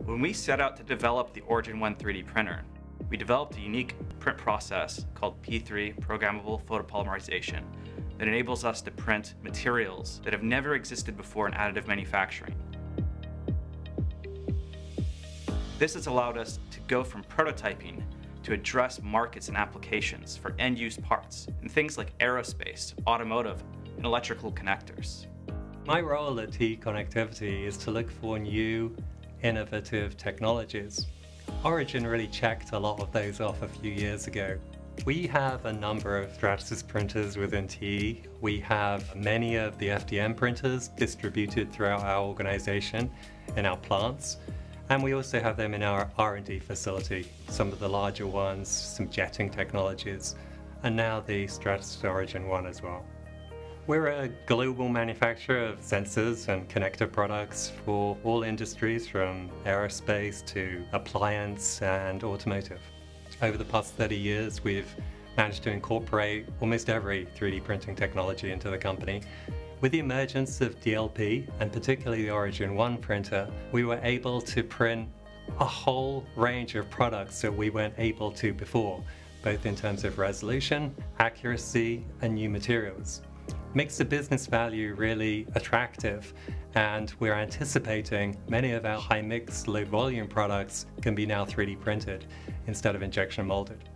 When we set out to develop the Origin One 3D printer, we developed a unique print process called P3 programmable photopolymerization that enables us to print materials that have never existed before in additive manufacturing. This has allowed us to go from prototyping to address markets and applications for end-use parts in things like aerospace, automotive, and electrical connectors. My role at TE Connectivity is to look for new, innovative technologies. Origin really checked a lot of those off a few years ago. We have a number of Stratasys printers within TE. We have many of the FDM printers distributed throughout our organization in our plants. And we also have them in our R&D facility, some of the larger ones, some jetting technologies, and now the Stratasys Origin One as well. We're a global manufacturer of sensors and connector products for all industries from aerospace to appliance and automotive. Over the past 30 years, we've managed to incorporate almost every 3D printing technology into the company. With the emergence of DLP, and particularly the Origin One printer, we were able to print a whole range of products that we weren't able to before, both in terms of resolution, accuracy, and new materials. Makes the business value really attractive, and we're anticipating many of our high-mix, low-volume products can be now 3D printed instead of injection molded.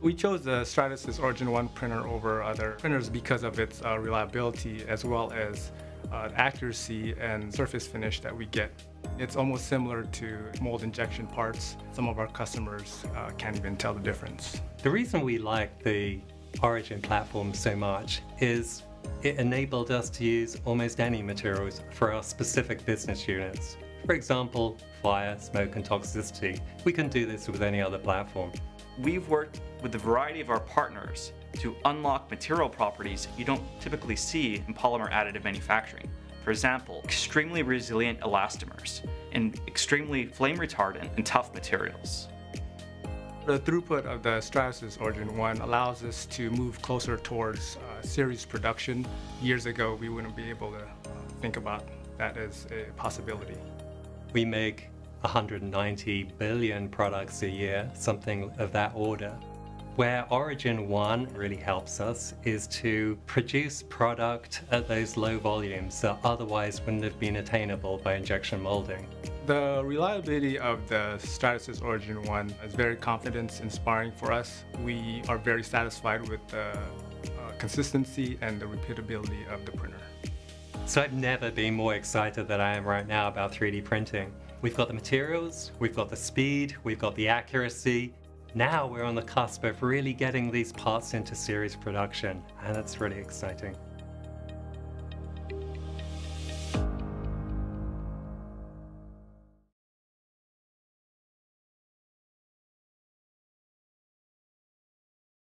We chose the Stratasys Origin One printer over other printers because of its reliability as well as accuracy and surface finish that we get. It's almost similar to mold injection parts. Some of our customers can't even tell the difference. The reason we like the Origin platform so much is it enabled us to use almost any materials for our specific business units. For example, fire, smoke, and toxicity. We couldn't do this with any other platform. We've worked with a variety of our partners to unlock material properties you don't typically see in polymer additive manufacturing. For example, extremely resilient elastomers and extremely flame retardant and tough materials. The throughput of the Stratasys Origin One allows us to move closer towards series production. Years ago, we wouldn't be able to think about that as a possibility. We make 190 billion products a year, something of that order. Where Origin One really helps us is to produce product at those low volumes that otherwise wouldn't have been attainable by injection molding. The reliability of the Stratasys Origin One is very confidence-inspiring for us. We are very satisfied with the consistency and the repeatability of the printer. So I've never been more excited than I am right now about 3D printing. We've got the materials, we've got the speed, we've got the accuracy. Now we're on the cusp of really getting these parts into series production, and it's really exciting.